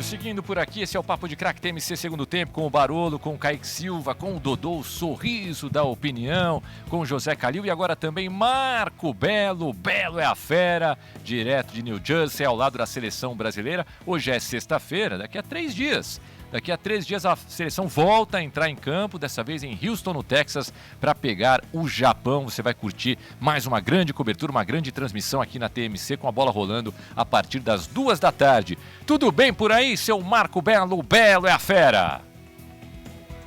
Seguindo por aqui, esse é o Papo de Craque TMC segundo tempo, com o Barolo, com o Kaique Silva, com o Dodô, o sorriso da opinião, com o José Calil e agora também Marco Belo. Belo é a fera, direto de New Jersey, ao lado da seleção brasileira. Hoje é sexta-feira, daqui a 3 dias. Daqui a 3 dias a seleção volta a entrar em campo, dessa vez em Houston, no Texas, para pegar o Japão. Você vai curtir mais uma grande cobertura, uma grande transmissão aqui na TMC, com a bola rolando a partir das 2 da tarde. Tudo bem por aí, seu Marco Belo? Belo é a fera!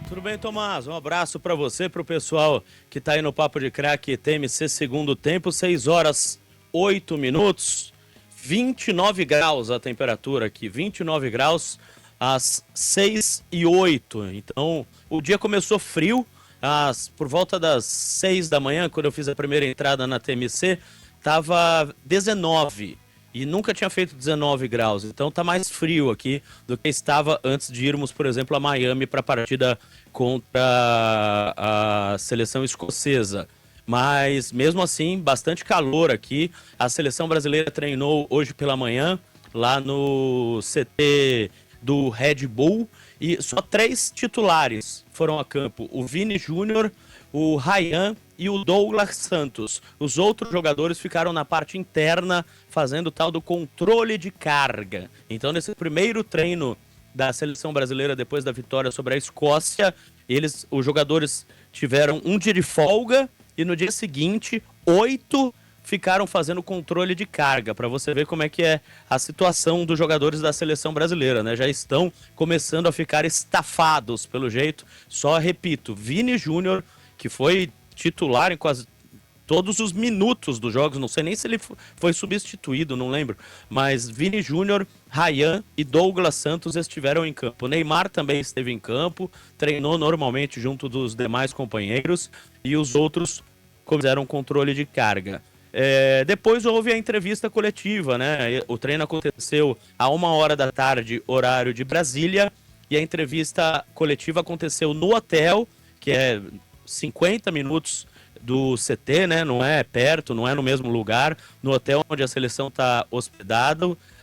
Tudo bem, Tomás? Um abraço para você, para o pessoal que está aí no Papo de Craque TMC segundo tempo, 6 horas 8 minutos, 29 graus a temperatura aqui, 29 graus. Às 6h08, então o dia começou frio, por volta das 6 da manhã, quando eu fiz a primeira entrada na TMC, estava 19 e nunca tinha feito 19 graus, então tá mais frio aqui do que estava antes de irmos, por exemplo, a Miami para a partida contra a seleção escocesa. Mas mesmo assim, bastante calor aqui. A seleção brasileira treinou hoje pela manhã lá no CT do Red Bull, e só 3 titulares foram a campo: o Vini Júnior, o Ryan e o Douglas Santos. Os outros jogadores ficaram na parte interna fazendo o tal do controle de carga. Então, nesse primeiro treino da seleção brasileira depois da vitória sobre a Escócia, os jogadores tiveram um dia de folga e no dia seguinte 8 ficaram fazendo controle de carga, para você ver como é que é a situação dos jogadores da seleção brasileira, né? Já estão começando a ficar estafados, pelo jeito. Só repito, Vini Júnior, que foi titular em quase todos os minutos dos jogos, não sei nem se ele foi substituído, não lembro, mas Vini Júnior, Ryan e Douglas Santos estiveram em campo. O Neymar também esteve em campo, treinou normalmente junto dos demais companheiros, e os outros fizeram controle de carga. Depois houve a entrevista coletiva, né? O treino aconteceu a 1h da tarde, horário de Brasília, e a entrevista coletiva aconteceu no hotel, que é 50 minutos do CT, né? Não é perto, não é no mesmo lugar, no hotel onde a seleção está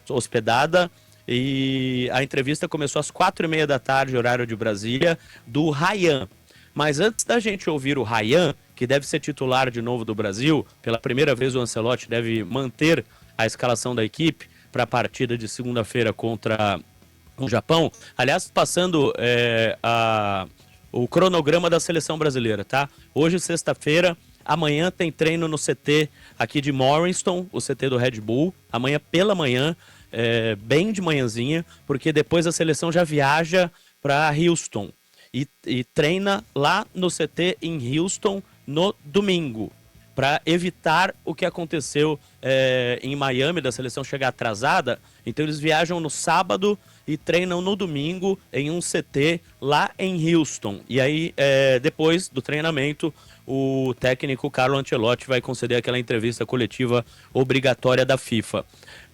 hospedada, e a entrevista começou às 4h30 da tarde, horário de Brasília, do Ryan. Mas antes da gente ouvir o Ryan, que deve ser titular de novo do Brasil, pela primeira vez o Ancelotti deve manter a escalação da equipe para a partida de segunda-feira contra o Japão. Aliás, passando o cronograma da seleção brasileira, tá? Hoje, sexta-feira, amanhã tem treino no CT aqui de Morriston, o CT do Red Bull, amanhã pela manhã, bem de manhãzinha, porque depois a seleção já viaja para Houston e treina lá no CT em Houston no domingo, para evitar o que aconteceu em Miami, da seleção chegar atrasada. Então eles viajam no sábado e treinam no domingo em um CT lá em Houston. E aí, depois do treinamento, o técnico Carlo Ancelotti vai conceder aquela entrevista coletiva obrigatória da FIFA.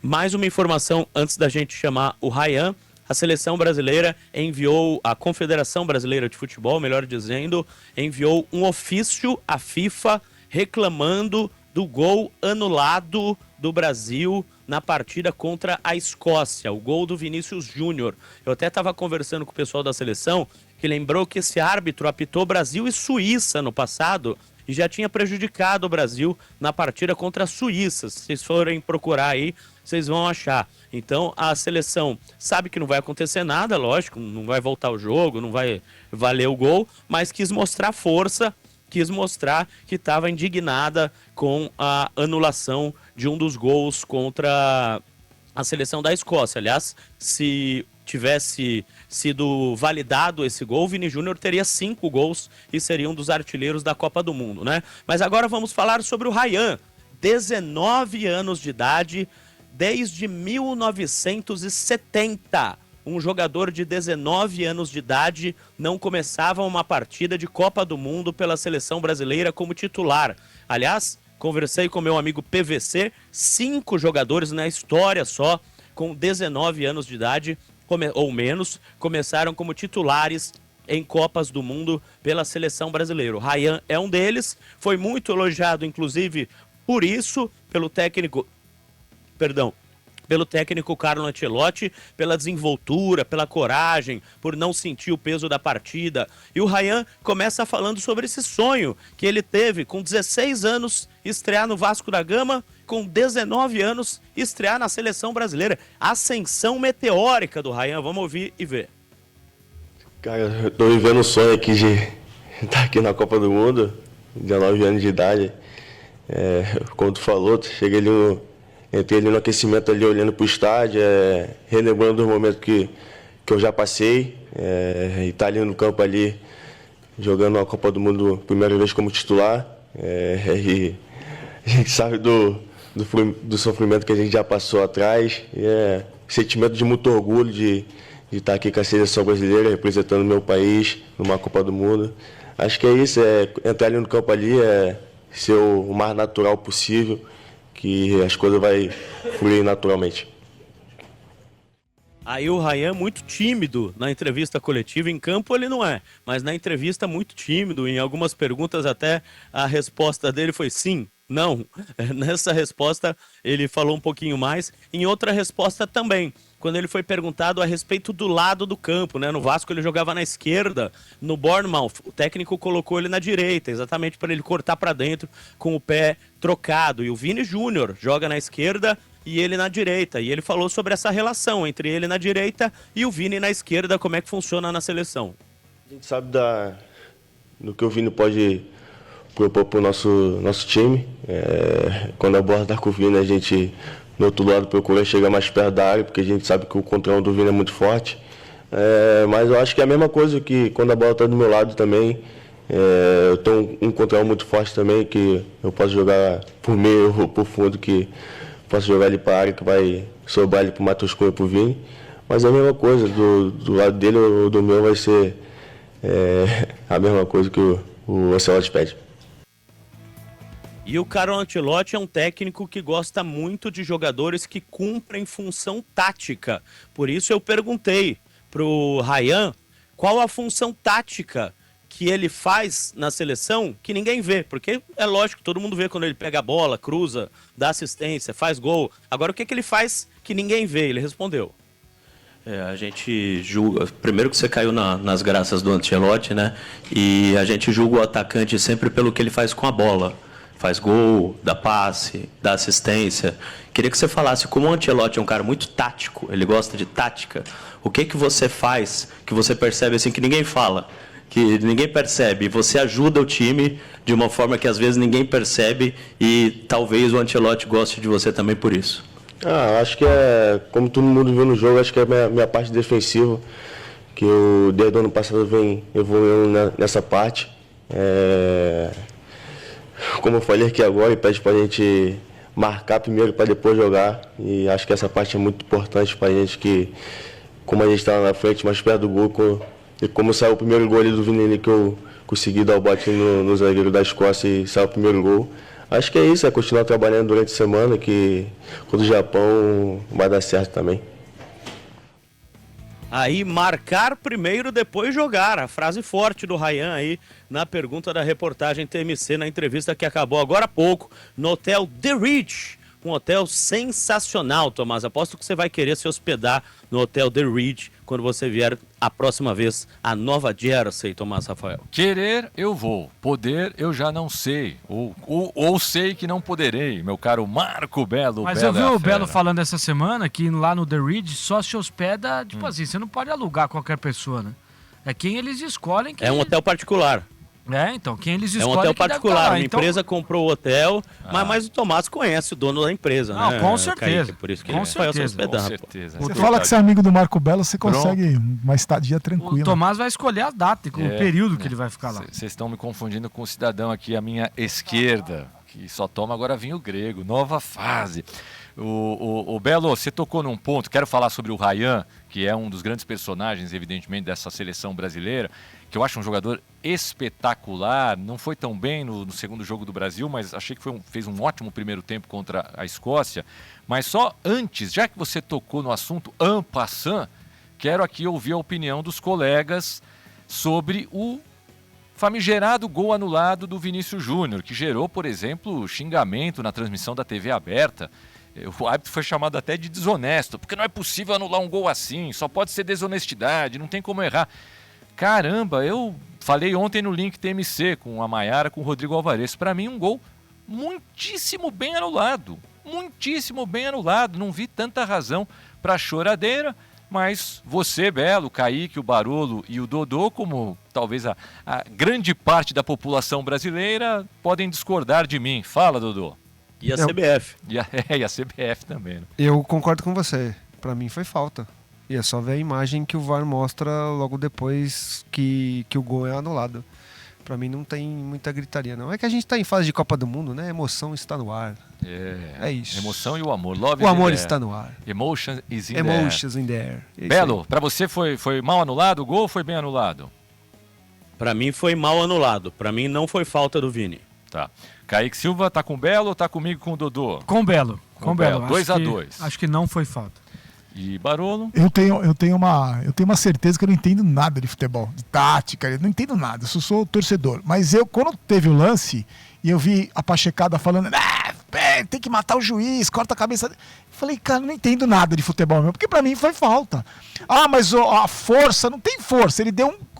Mais uma informação antes da gente chamar o Ryan. A seleção brasileira enviou, a Confederação Brasileira de Futebol, melhor dizendo, enviou um ofício à FIFA reclamando do gol anulado do Brasil na partida contra a Escócia, o gol do Vinícius Júnior. Eu até estava conversando com o pessoal da seleção, que lembrou que esse árbitro apitou Brasil e Suíça no passado e já tinha prejudicado o Brasil na partida contra a Suíça. Se vocês forem procurar aí, vocês vão achar. Então a seleção sabe que não vai acontecer nada, lógico, não vai voltar o jogo, não vai valer o gol, mas quis mostrar força, quis mostrar que estava indignada com a anulação de um dos gols contra a seleção da Escócia. Aliás, se tivesse sido validado esse gol, o Vini Júnior teria 5 gols e seria um dos artilheiros da Copa do Mundo, né? Mas agora vamos falar sobre o Ryan, 19 anos de idade, desde 1970. Um jogador de 19 anos de idade não começava uma partida de Copa do Mundo pela seleção brasileira como titular. Aliás, conversei com meu amigo PVC, 5 jogadores na história só, com 19 anos de idade ou menos, começaram como titulares em Copas do Mundo pela seleção brasileira. O Ryan é um deles, foi muito elogiado, inclusive, por isso, pelo pelo técnico Carlo Ancelotti, pela desenvoltura, pela coragem, por não sentir o peso da partida. E o Ryan começa falando sobre esse sonho que ele teve com 16 anos, estrear no Vasco da Gama, com 19 anos, estrear na seleção brasileira. Ascensão meteórica do Ryan, vamos ouvir e ver. Cara, eu tô vivendo um sonho aqui de estar aqui na Copa do Mundo, 19 anos de idade. Como tu falou, entrei ali no aquecimento ali olhando pro estádio, relembrando os momentos que eu já passei, e tá ali no campo ali, jogando a Copa do Mundo primeira vez como titular, e a gente sabe do sofrimento que a gente já passou atrás, e sentimento de muito orgulho de estar aqui com a seleção brasileira, representando o meu país numa Copa do Mundo. Acho que é isso, entrar ali no campo ali, ser o mais natural possível, que as coisas vão fluir naturalmente. Aí o Ryan muito tímido na entrevista coletiva, em campo ele não é, mas na entrevista muito tímido, em algumas perguntas até a resposta dele foi sim, não. Nessa resposta ele falou um pouquinho mais, em outra resposta também, quando ele foi perguntado a respeito do lado do campo, né? No Vasco ele jogava na esquerda, no Bournemouth o técnico colocou ele na direita, exatamente para ele cortar para dentro com o pé trocado, e o Vini Júnior joga na esquerda e ele na direita, e ele falou sobre essa relação entre ele na direita e o Vini na esquerda, como é que funciona na seleção. A gente sabe do que o Vini pode propor para o nosso time. Quando a bola está com o Vini, a gente, no outro lado, procura chegar mais perto da área, porque a gente sabe que o controle do Vini é muito forte. Mas eu acho que é a mesma coisa que quando a bola está do meu lado também. Eu tenho um controle muito forte também, que eu posso jogar por meio ou por fundo, que posso jogar ele para a área, que vai sobrar ele para o Matheus Cunha e para o Vini. Mas é a mesma coisa, do lado dele ou do meu vai ser a mesma coisa que o Ancelotti pede. E o Carlo Ancelotti é um técnico que gosta muito de jogadores que cumprem função tática. Por isso eu perguntei pro Ryan qual a função tática que ele faz na seleção que ninguém vê. Porque é lógico, todo mundo vê quando ele pega a bola, cruza, dá assistência, faz gol. Agora o que ele faz que ninguém vê? Ele respondeu. A gente julga, primeiro que você caiu nas graças do Ancelotti, né? E a gente julga o atacante sempre pelo que ele faz com a bola. Faz gol, dá passe, dá assistência. Queria que você falasse como o Ancelotti é um cara muito tático, ele gosta de tática. O que você faz que você percebe assim que ninguém fala, que ninguém percebe? Você ajuda o time de uma forma que às vezes ninguém percebe e talvez o Ancelotti goste de você também por isso. Acho que como todo mundo viu no jogo, acho que é a minha parte defensiva, que eu desde o ano passado vem evoluindo nessa parte. Como eu falei aqui agora, ele pede para a gente marcar primeiro para depois jogar. E acho que essa parte é muito importante para a gente, que como a gente está lá na frente, mais perto do gol, e como saiu o primeiro gol ali do Vini, que eu consegui dar o bote no zagueiro da Escócia e saiu o primeiro gol. Acho que é isso, continuar trabalhando durante a semana, que contra o Japão vai dar certo também. Aí, marcar primeiro, depois jogar. A frase forte do Ryan aí na pergunta da reportagem TMC, na entrevista que acabou agora há pouco, no Hotel The Ridge. Um hotel sensacional, Tomás. Aposto que você vai querer se hospedar no Hotel The Ridge quando você vier a próxima vez a Nova Jersey, Tomás Rafael. Querer, eu vou. Poder, eu já não sei. Ou sei que não poderei, meu caro Marco Belo. Mas eu vi o Belo falando essa semana que lá no The Ridge só se hospeda, tipo assim, você não pode alugar qualquer pessoa, né? É quem eles escolhem. É um hotel particular. Então, quem eles escolhem. É um hotel particular, uma empresa comprou o hotel, mas o Tomás conhece o dono da empresa, né? Com certeza. Kaique, por isso que com ele vai se hospedar. Com certeza. Você fala que você é amigo do Marco Belo, você consegue uma estadia tranquila. O Tomás vai escolher a data, o período que ele vai ficar lá. Vocês estão me confundindo com o cidadão aqui à minha esquerda, que só toma agora vinho grego, nova fase. O Belo, você tocou num ponto, quero falar sobre o Ryan, que é um dos grandes personagens, evidentemente, dessa seleção brasileira, que eu acho um jogador espetacular, não foi tão bem no segundo jogo do Brasil, mas achei que fez um ótimo primeiro tempo contra a Escócia. Mas só antes, já que você tocou no assunto en passant, quero aqui ouvir a opinião dos colegas sobre o famigerado gol anulado do Vinícius Júnior, que gerou, por exemplo, xingamento na transmissão da TV aberta. O árbitro foi chamado até de desonesto, porque não é possível anular um gol assim, só pode ser desonestidade, não tem como errar. Caramba, eu falei ontem no Link TMC com a Maiara, com o Rodrigo Alvarez. Para mim, um gol muitíssimo bem anulado. Muitíssimo bem anulado. Não vi tanta razão para choradeira, mas você, Belo, o Kaique, o Barolo e o Dodô, como talvez a grande parte da população brasileira, podem discordar de mim. Fala, Dodô. E a CBF. E a CBF também, né? Eu concordo com você. Pra mim foi falta. E é só ver a imagem que o VAR mostra logo depois que o gol é anulado. Pra mim não tem muita gritaria, não. É que a gente tá em fase de Copa do Mundo, né? A emoção está no ar. É isso. Emoção e o amor. Love o amor está no ar. Emotion is in Emotions in the air. Belo, pra você foi mal anulado o gol ou foi bem anulado? Pra mim foi mal anulado. Pra mim não foi falta do Vini. Tá. Kaique Silva tá com o Belo ou tá comigo com o Dodô? Com o Belo. Com o Belo. 2-2. Acho que não foi falta. E Barolo? Eu tenho uma certeza que eu não entendo nada de futebol, de tática, eu não entendo nada, eu sou torcedor. Mas quando teve o lance, e eu vi a Pachecada falando, tem que matar o juiz, corta a cabeça. Eu falei, cara, não entendo nada de futebol mesmo, porque pra mim foi falta. Ah, mas a força, não tem força, ele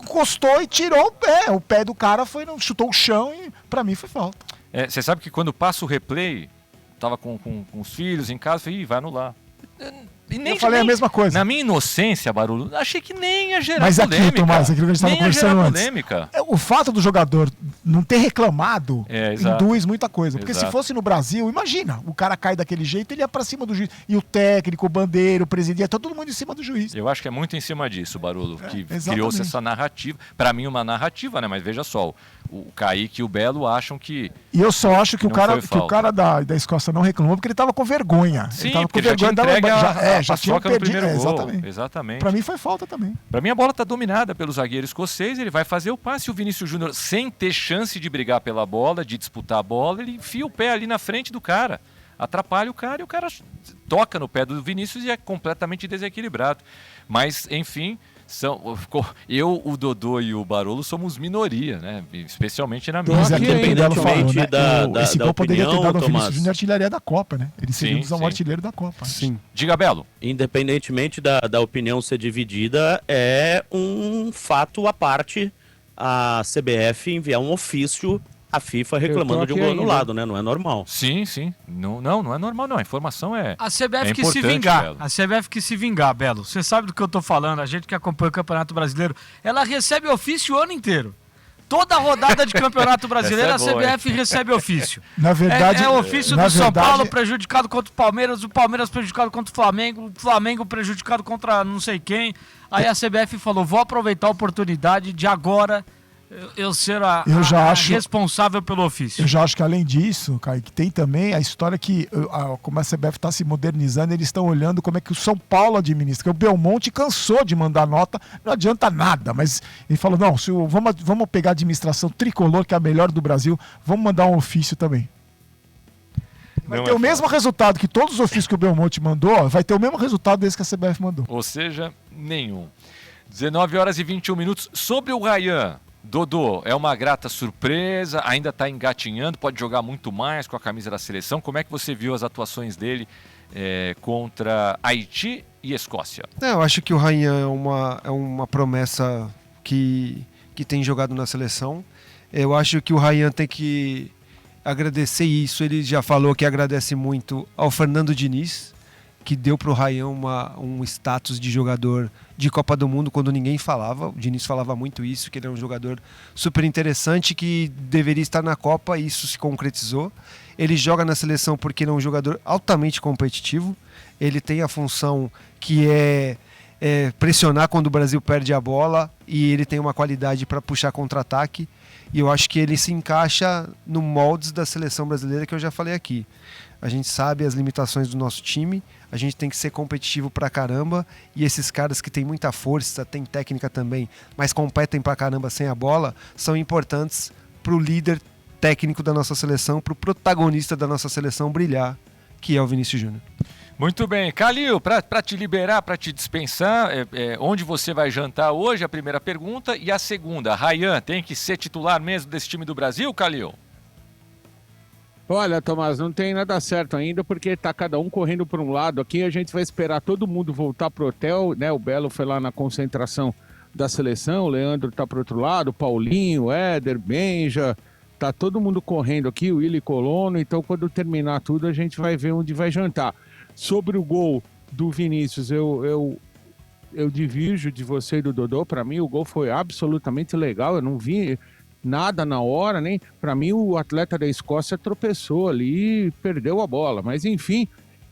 encostou e tirou o pé do cara, chutou o chão e pra mim foi falta. Você sabe que quando passa o replay, tava com os filhos em casa, falei, vai anular. Eu falei a mesma coisa. Na minha inocência, Barulho, achei que nem ia gerar mas polêmica. Mas aqui, Tomás, aquilo que a gente estava conversando antes. Polêmica. O fato do jogador não ter reclamado exato. induz muita coisa. Porque Exato. se fosse no Brasil, imagina, o cara cai daquele jeito, ele ia pra cima do juiz. E o técnico, o bandeiro, o presidente, tá todo mundo em cima do juiz. Eu acho que é muito em cima disso, Barulho, que exatamente. criou-se essa narrativa. Pra mim, uma narrativa, né? Mas veja só, o Kaique e o Belo acham que... E eu só acho que o cara da Escócia não reclamou porque ele tava com vergonha. Sim, ele tava com porque já tinha entregue já tinha perdido. Exatamente. Exatamente. Pra mim foi falta também. Pra mim a bola tá dominada pelo zagueiro escocês, ele vai fazer o passe, o Vinícius Júnior, sem ter chance de brigar pela bola, de disputar a bola, ele enfia o pé ali na frente do cara, atrapalha o cara e o cara toca no pé do Vinícius e é completamente desequilibrado. Mas, enfim... Eu, o Dodô e o Barolo somos minoria, né? Especialmente na minha. Mas independentemente esse gol poderia ter dado ao Tomás, Vinícius Júnior artilharia da Copa, né? Ele seria um artilheiro da Copa. Sim. Diga, Belo. Independentemente da opinião ser dividida, é um fato à parte a CBF enviar um ofício à FIFA reclamando de um gol anulado, né? Não é normal. Sim. Não é normal, não. A informação é. A CBF quis se vingar. Belo. A CBF quis se vingar, Belo. Você sabe do que eu tô falando. A gente que acompanha o Campeonato Brasileiro, ela recebe ofício o ano inteiro. Toda rodada de Campeonato Brasileiro, a CBF recebe ofício. Na verdade, é ofício do São Paulo prejudicado contra o Palmeiras prejudicado contra o Flamengo prejudicado contra não sei quem. Aí a CBF falou, vou aproveitar a oportunidade de agora eu ser a responsável pelo ofício. Eu já acho que além disso, Kaique, tem também a história que como a CBF está se modernizando, eles estão olhando como é que o São Paulo administra. Porque o Belmonte cansou de mandar nota, não adianta nada, mas ele falou, não, vamos pegar a administração tricolor, que é a melhor do Brasil, vamos mandar um ofício também. Vai ter o mesmo resultado que todos os ofícios que o Belmonte mandou, vai ter o mesmo resultado desse que a CBF mandou. Ou seja, nenhum. 19h21. Sobre o Ryan, Dodô, é uma grata surpresa, ainda está engatinhando, pode jogar muito mais com a camisa da seleção. Como é que você viu as atuações dele contra Haiti e Escócia? Eu acho que o Ryan é uma promessa que tem jogado na seleção. Eu acho que o Ryan tem que agradecer isso. Ele já falou que agradece muito ao Fernando Diniz, que deu para o Ryan um status de jogador de Copa do Mundo quando ninguém falava. O Diniz falava muito isso, que ele é um jogador super interessante que deveria estar na Copa, e isso se concretizou. Ele joga na seleção porque ele é um jogador altamente competitivo. Ele tem a função que é pressionar quando o Brasil perde a bola, e ele tem uma qualidade para puxar contra-ataque. E eu acho que ele se encaixa no moldes da seleção brasileira que eu já falei aqui. A gente sabe as limitações do nosso time, a gente tem que ser competitivo pra caramba, e esses caras que têm muita força, têm técnica também, mas competem pra caramba sem a bola, são importantes pro líder técnico da nossa seleção, pro protagonista da nossa seleção brilhar, que é o Vinícius Júnior. Muito bem. Calil, para te liberar, para te dispensar, onde você vai jantar hoje? A primeira pergunta. E a segunda, Ryan tem que ser titular mesmo desse time do Brasil, Calil? Olha, Tomás, não tem nada certo ainda, porque tá cada um correndo para um lado. Aqui a gente vai esperar todo mundo voltar pro hotel, né? O Belo foi lá na concentração da seleção, o Leandro tá pro outro lado, o Paulinho, o Éder, Benja, tá todo mundo correndo aqui, o Willy Colono. Então, quando terminar tudo, a gente vai ver onde vai jantar. Sobre o gol do Vinícius, eu divirjo de você e do Dodô. Para mim, o gol foi absolutamente legal. Eu não vi nada na hora, nem para mim o atleta da Escócia tropeçou ali e perdeu a bola, mas enfim,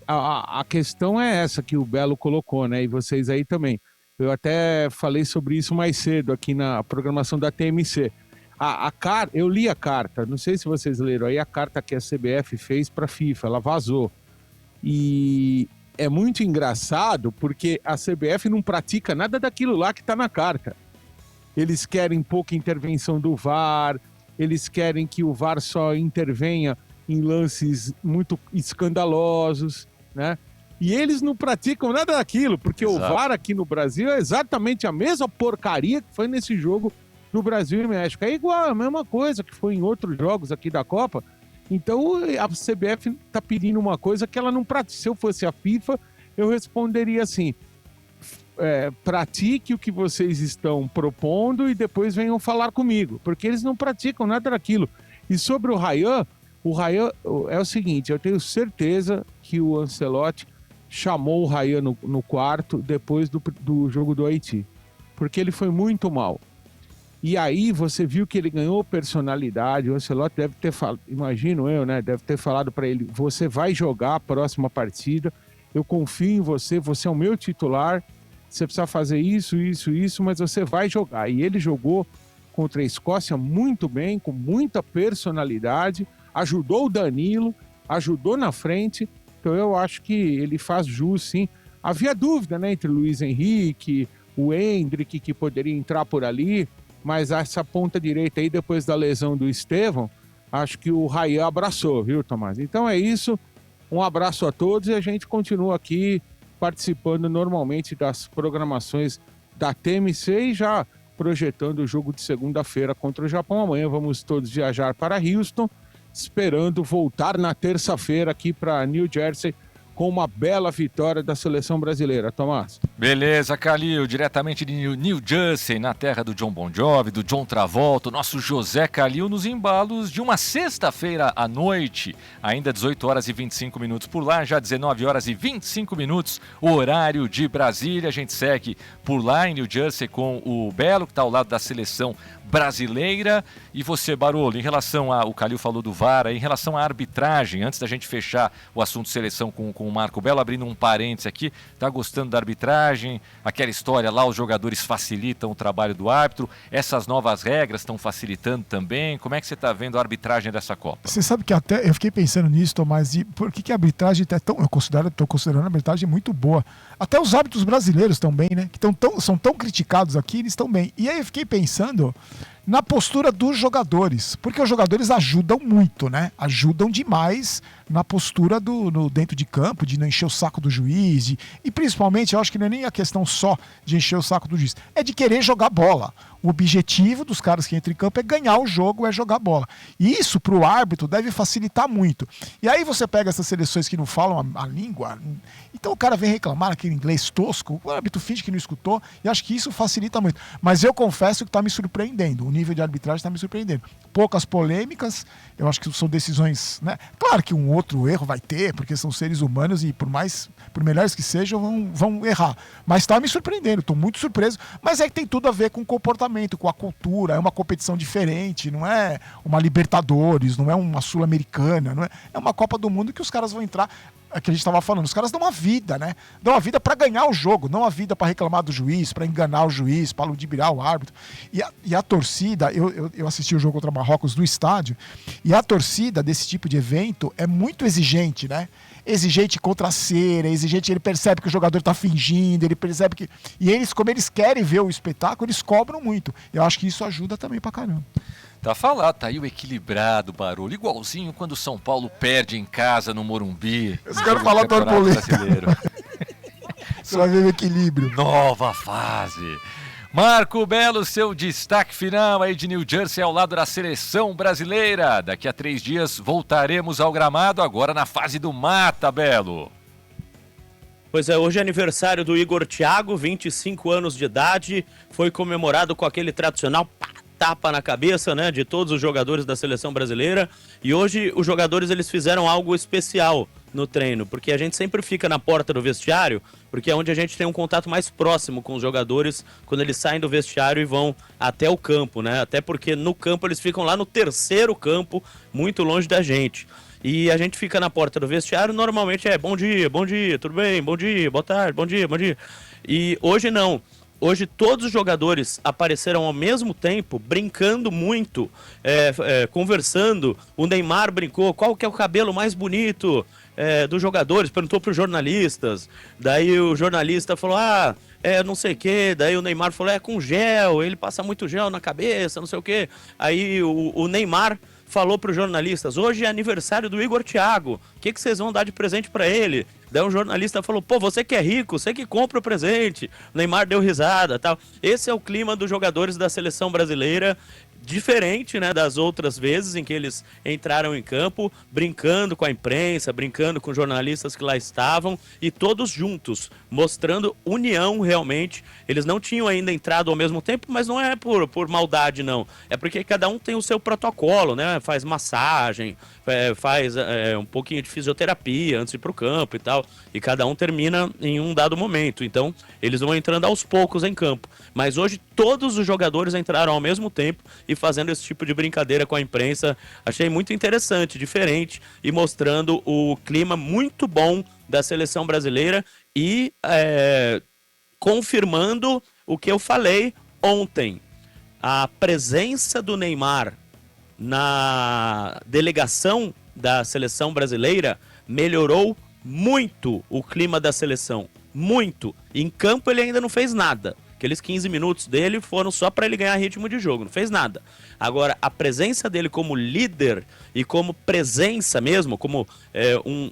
a questão é essa que o Belo colocou, né, e vocês aí também, eu até falei sobre isso mais cedo aqui na programação da TMC, eu li a carta, não sei se vocês leram aí, a carta que a CBF fez para a FIFA, ela vazou, e é muito engraçado porque a CBF não pratica nada daquilo lá que está na carta. Eles querem pouca intervenção do VAR, eles querem que o VAR só intervenha em lances muito escandalosos, né? E eles não praticam nada daquilo, porque Exato. O VAR aqui no Brasil é exatamente a mesma porcaria que foi nesse jogo do Brasil e México. É igual, a mesma coisa que foi em outros jogos aqui da Copa. Então a CBF está pedindo uma coisa que ela não pratica. Se eu fosse a FIFA, eu responderia assim... pratique o que vocês estão propondo e depois venham falar comigo, porque eles não praticam nada daquilo. E sobre o Ryan é o seguinte, eu tenho certeza que o Ancelotti chamou o Ryan no quarto depois do jogo do Haiti, porque ele foi muito mal. E aí você viu que ele ganhou personalidade, o Ancelotti deve ter falado, imagino eu, né, deve ter falado para ele, você vai jogar a próxima partida, eu confio em você, você é o meu titular, você precisa fazer isso, mas você vai jogar. E ele jogou contra a Escócia muito bem, com muita personalidade, ajudou o Danilo, ajudou na frente. Então eu acho que ele faz jus, sim. Havia dúvida, né, entre o Luiz Henrique, o Endrick, que poderia entrar por ali, mas essa ponta direita aí, depois da lesão do Estevão, acho que o Ryan abraçou, viu, Tomás? Então é isso. Um abraço a todos e a gente continua aqui participando normalmente das programações da TMC e já projetando o jogo de segunda-feira contra o Japão. Amanhã vamos todos viajar para Houston, esperando voltar na terça-feira aqui para New Jersey com uma bela vitória da seleção brasileira. Tomás. Beleza, Calil, diretamente de New Jersey, na terra do John Bon Jovi, do John Travolta, o nosso José Calil nos embalos de uma sexta-feira à noite, ainda 18 horas e 25 minutos por lá, já 19 horas e 25 minutos, o horário de Brasília. A gente segue por lá em New Jersey com o Belo, que está ao lado da seleção brasileira. E você, Barolo, em relação o Calil falou do VAR, em relação à arbitragem, antes da gente fechar o assunto seleção com o Marco Belo, abrindo um parênteses aqui, tá gostando da arbitragem? Aquela história lá, os jogadores facilitam o trabalho do árbitro, essas novas regras estão facilitando também? Como é que você está vendo a arbitragem dessa Copa? Você sabe que até eu fiquei pensando nisso, Tomás, e por que a arbitragem é tão... Estou considerando a arbitragem muito boa. Até os árbitros brasileiros estão bem, né? Que são tão criticados aqui, eles estão bem. E aí eu fiquei pensando na postura dos jogadores, porque os jogadores ajudam muito, né? Ajudam demais na postura dentro de campo, de não encher o saco do juiz, e principalmente, eu acho que não é nem a questão só de encher o saco do juiz, é de querer jogar bola. O objetivo dos caras que entram em campo é ganhar o jogo, é jogar bola. E isso, para o árbitro, deve facilitar muito. E aí você pega essas seleções que não falam a língua, então o cara vem reclamar aquele inglês tosco, o árbitro finge que não escutou, e acho que isso facilita muito. Mas eu confesso que está me surpreendendo, o nível de arbitragem está me surpreendendo. Poucas polêmicas, eu acho que são decisões, né? Claro que um outro erro vai ter, porque são seres humanos e por melhores que sejam, vão errar. Mas está me surpreendendo, estou muito surpreso, mas é que tem tudo a ver com o comportamento, com a cultura, é uma competição diferente, não é uma Libertadores, não é uma Sul-Americana, é uma Copa do Mundo que os caras vão entrar, é que a gente estava falando, os caras dão uma vida, né? Dão uma vida para ganhar o jogo, não uma vida para reclamar do juiz, para enganar o juiz, para ludibriar o árbitro. E a torcida, eu assisti o jogo contra Marrocos do estádio, e a torcida desse tipo de evento é muito exigente, né? Exigente contra a cera, exigente, ele percebe que o jogador tá fingindo, ele percebe que... E eles, como eles querem ver o espetáculo, eles cobram muito. Eu acho que isso ajuda também pra caramba. Tá falado, tá aí o equilibrado, Barulho, igualzinho quando o São Paulo perde em casa no Morumbi. Eu quero falar do brasileiro. Você vai ver o equilíbrio. Nova fase. Marco Belo, seu destaque final aí de New Jersey ao lado da seleção brasileira. Daqui a 3 dias voltaremos ao gramado, agora na fase do mata, Belo. Pois é, hoje é aniversário do Igor Thiago, 25 anos de idade, foi comemorado com aquele tradicional tapa na cabeça, né, de todos os jogadores da seleção brasileira. E hoje os jogadores eles fizeram algo especial no treino, porque a gente sempre fica na porta do vestiário, porque é onde a gente tem um contato mais próximo com os jogadores quando eles saem do vestiário e vão até o campo, né? Até porque no campo eles ficam lá no terceiro campo, muito longe da gente. E a gente fica na porta do vestiário, normalmente bom dia, tudo bem, bom dia, boa tarde, bom dia, bom dia. E hoje não. Hoje todos os jogadores apareceram ao mesmo tempo, brincando muito, conversando. O Neymar brincou, qual que é o cabelo mais bonito dos jogadores? Perguntou para os jornalistas. Daí o jornalista falou, não sei o quê. Daí o Neymar falou, com gel, ele passa muito gel na cabeça, não sei o quê. Aí o Neymar falou para os jornalistas, hoje é aniversário do Igor Thiago, o que vocês vão dar de presente para ele? Daí um jornalista falou, você que é rico, você que compra o presente. O Neymar deu risada, tal. Esse é o clima dos jogadores da seleção brasileira, diferente, né, das outras vezes em que eles entraram em campo, brincando com a imprensa, brincando com jornalistas que lá estavam, e todos juntos, mostrando união realmente. Eles não tinham ainda entrado ao mesmo tempo, mas não é por maldade, não. É porque cada um tem o seu protocolo, né? Faz massagem, faz um pouquinho de fisioterapia antes de ir pro campo e tal, e cada um termina em um dado momento. Então, eles vão entrando aos poucos em campo. Mas hoje, todos os jogadores entraram ao mesmo tempo e fazendo esse tipo de brincadeira com a imprensa. Achei muito interessante, diferente e mostrando o clima muito bom da seleção brasileira e confirmando o que eu falei ontem. A presença do Neymar na delegação da seleção brasileira melhorou muito o clima da seleção. Muito. Em campo ele ainda não fez nada. Aqueles 15 minutos dele foram só para ele ganhar ritmo de jogo, não fez nada. Agora, a presença dele como líder e como presença mesmo, como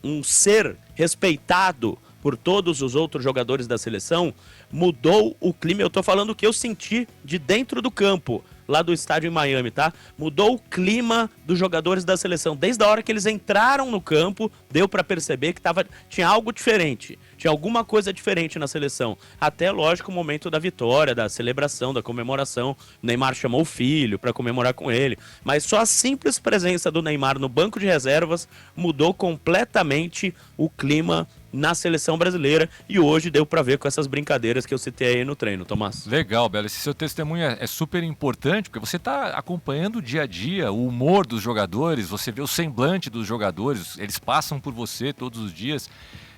um ser respeitado por todos os outros jogadores da seleção, mudou o clima. Eu tô falando o que eu senti de dentro do campo, lá do estádio em Miami, tá? Mudou o clima dos jogadores da seleção. Desde a hora que eles entraram no campo, deu pra perceber que tinha algo diferente. Tinha alguma coisa diferente na seleção. Até, lógico, o momento da vitória, da celebração, da comemoração. O Neymar chamou o filho pra comemorar com ele. Mas só a simples presença do Neymar no banco de reservas mudou completamente o clima na seleção brasileira, e hoje deu pra ver com essas brincadeiras que eu citei aí no treino, Tomás. Legal, Belo. Esse seu testemunho é super importante, porque você está acompanhando o dia a dia, o humor dos jogadores, você vê o semblante dos jogadores, eles passam por você todos os dias,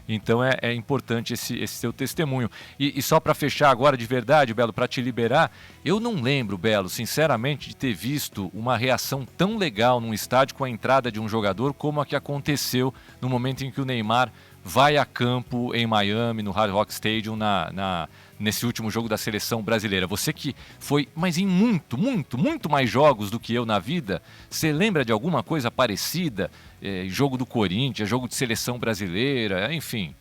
então é importante esse seu testemunho. E só para fechar agora de verdade, Belo, para te liberar, eu não lembro, Belo, sinceramente, de ter visto uma reação tão legal num estádio com a entrada de um jogador como a que aconteceu no momento em que o Neymar vai a campo em Miami, no Hard Rock Stadium, nesse último jogo da seleção brasileira. Você que foi, mas em muito mais jogos do que eu na vida, você lembra de alguma coisa parecida? Jogo do Corinthians, jogo de seleção brasileira, enfim.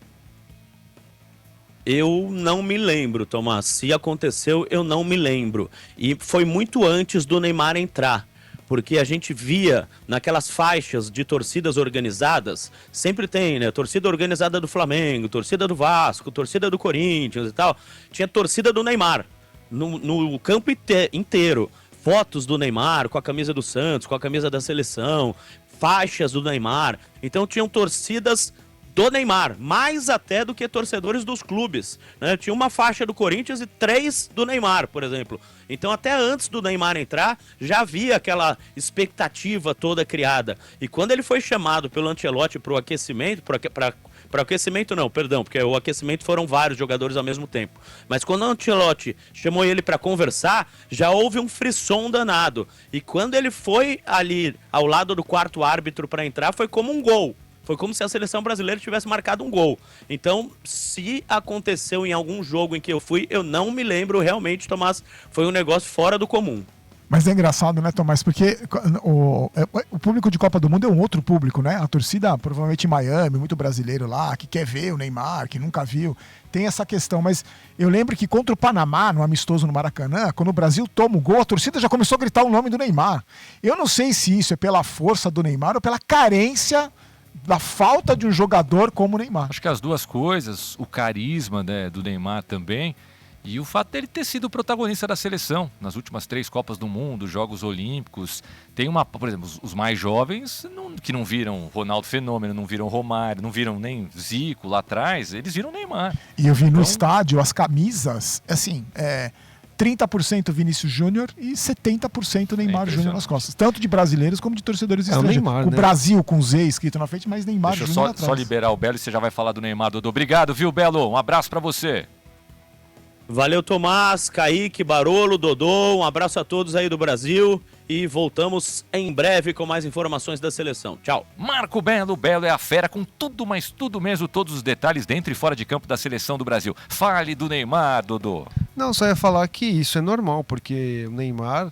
Eu não me lembro, Tomás. Se aconteceu, eu não me lembro. E foi muito antes do Neymar entrar. Porque a gente via naquelas faixas de torcidas organizadas, sempre tem, né? Torcida organizada do Flamengo, torcida do Vasco, torcida do Corinthians e tal. Tinha torcida do Neymar no campo inteiro. Fotos do Neymar com a camisa do Santos, com a camisa da seleção, faixas do Neymar. Então tinham torcidas do Neymar, mais até do que torcedores dos clubes, né? Tinha uma faixa do Corinthians e 3 do Neymar, por exemplo. Então até antes do Neymar entrar, já havia aquela expectativa toda criada. E quando ele foi chamado pelo Ancelotti para o aquecimento, para aquecimento não, perdão, porque o aquecimento foram vários jogadores ao mesmo tempo. Mas quando o Ancelotti chamou ele para conversar, já houve um frisson danado. E quando ele foi ali ao lado do quarto árbitro para entrar, foi como um gol. Foi como se a seleção brasileira tivesse marcado um gol. Então, se aconteceu em algum jogo em que eu fui, eu não me lembro realmente, Tomás. Foi um negócio fora do comum. Mas é engraçado, né, Tomás? Porque o público de Copa do Mundo é um outro público, né? A torcida, provavelmente em Miami, muito brasileiro lá, que quer ver o Neymar, que nunca viu. Tem essa questão. Mas eu lembro que contra o Panamá, no amistoso no Maracanã, quando o Brasil toma o gol, a torcida já começou a gritar o nome do Neymar. Eu não sei se isso é pela força do Neymar ou pela carência da falta de um jogador como o Neymar. Acho que as duas coisas, o carisma, né, do Neymar também, e o fato dele ter sido o protagonista da seleção nas últimas 3 Copas do Mundo, Jogos Olímpicos. Tem por exemplo, os mais jovens que não viram Ronaldo Fenômeno, não viram Romário, não viram nem Zico lá atrás, eles viram Neymar. E eu vi no estádio as camisas, assim, 30% Vinícius Júnior e 70% Neymar Júnior nas costas. Tanto de brasileiros como de torcedores estrangeiros. Neymar, o né? Brasil com Z escrito na frente, mas Neymar Deixa eu Júnior atrás. só liberar o Belo e você já vai falar do Neymar, Dodô. Obrigado, viu, Belo? Um abraço pra você. Valeu, Tomás, Kaique, Barolo, Dodô, um abraço a todos aí do Brasil e voltamos em breve com mais informações da seleção. Tchau. Marco Belo, Belo é a fera com tudo, mas tudo mesmo, todos os detalhes dentro e fora de campo da seleção do Brasil. Fale do Neymar, Dodô. Não, só ia falar que isso é normal, porque o Neymar,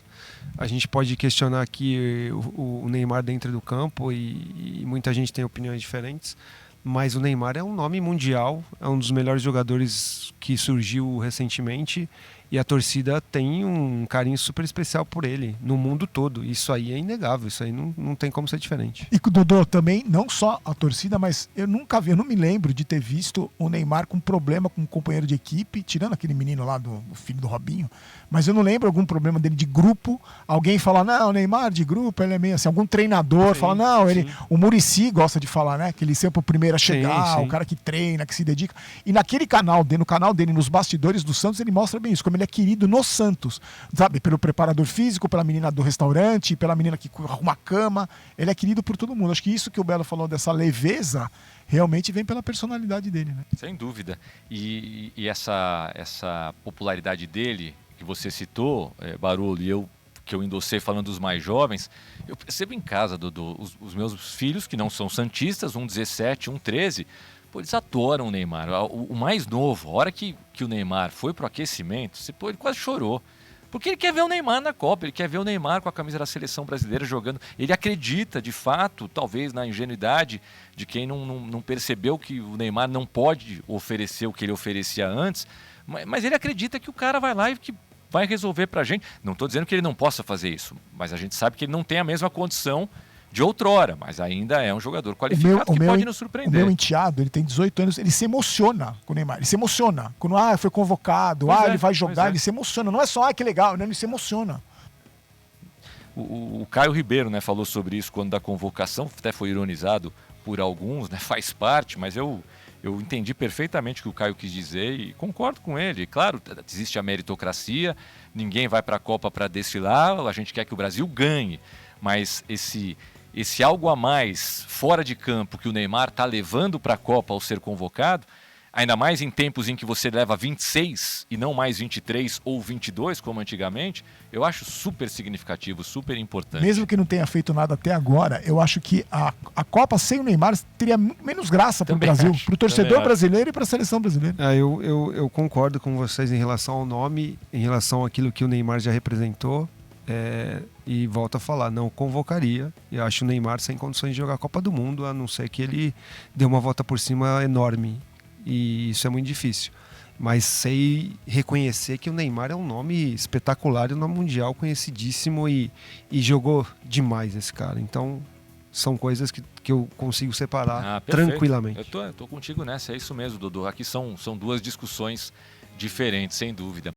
a gente pode questionar aqui o Neymar dentro do campo e muita gente tem opiniões diferentes, mas o Neymar é um nome mundial, é um dos melhores jogadores que surgiu recentemente e a torcida tem um carinho super especial por ele no mundo todo. Isso aí é inegável, isso aí não tem como ser diferente. E com o Dodô também, não só a torcida, mas eu não me lembro de ter visto o Neymar com problema com um companheiro de equipe, tirando aquele menino lá do filho do Robinho, mas eu não lembro algum problema dele de grupo, alguém falar, não, o Neymar de grupo, ele é meio assim, algum treinador fala, não, o Muricy gosta de falar, né, que ele sempre é o primeiro a chegar, o cara que treina, que se dedica, e naquele canal, no canal dele, nos bastidores do Santos, ele mostra bem isso, como ele é querido no Santos, sabe, pelo preparador físico, pela menina do restaurante, pela menina que arruma a cama, ele é querido por todo mundo. Acho que isso que o Belo falou dessa leveza realmente vem pela personalidade dele, né? Sem dúvida. E essa popularidade dele, que você citou, Barolo, e que eu endossei falando dos mais jovens, eu percebo em casa, Dodô, os meus filhos, que não são santistas, um 17, um 13, pô, eles adoram o Neymar. O mais novo, a hora que o Neymar foi pro aquecimento, ele quase chorou. Porque ele quer ver o Neymar na Copa, ele quer ver o Neymar com a camisa da seleção brasileira jogando. Ele acredita, de fato, talvez na ingenuidade de quem não percebeu que o Neymar não pode oferecer o que ele oferecia antes, mas ele acredita que o cara vai lá e que vai resolver pra gente. Não estou dizendo que ele não possa fazer isso, mas a gente sabe que ele não tem a mesma condição de outrora, mas ainda é um jogador qualificado que pode nos surpreender. O meu enteado, ele tem 18 anos, ele se emociona com o Neymar, ele se emociona. Quando foi convocado, ele vai jogar, ele se emociona. Não é só, que legal, né? Ele se emociona. O Caio Ribeiro, né, falou sobre isso quando da convocação, até foi ironizado por alguns, né, faz parte, mas eu entendi perfeitamente o que o Caio quis dizer e concordo com ele. Claro, existe a meritocracia, ninguém vai para a Copa para desfilar, a gente quer que o Brasil ganhe, mas esse algo a mais fora de campo que o Neymar está levando para a Copa ao ser convocado, ainda mais em tempos em que você leva 26 e não mais 23 ou 22, como antigamente, eu acho super significativo, super importante. Mesmo que não tenha feito nada até agora, eu acho que a Copa sem o Neymar teria menos graça para o Brasil, para o torcedor brasileiro e para a seleção brasileira. Eu concordo com vocês em relação ao nome, em relação àquilo que o Neymar já representou. E volto a falar, não convocaria. Eu acho o Neymar sem condições de jogar a Copa do Mundo, a não ser que ele dê uma volta por cima enorme. E isso é muito difícil. Mas sei reconhecer que o Neymar é um nome espetacular, um nome mundial conhecidíssimo e jogou demais esse cara. Então são coisas que eu consigo separar tranquilamente. Eu tô contigo nessa, é isso mesmo, Dodô. Aqui são duas discussões diferentes, sem dúvida.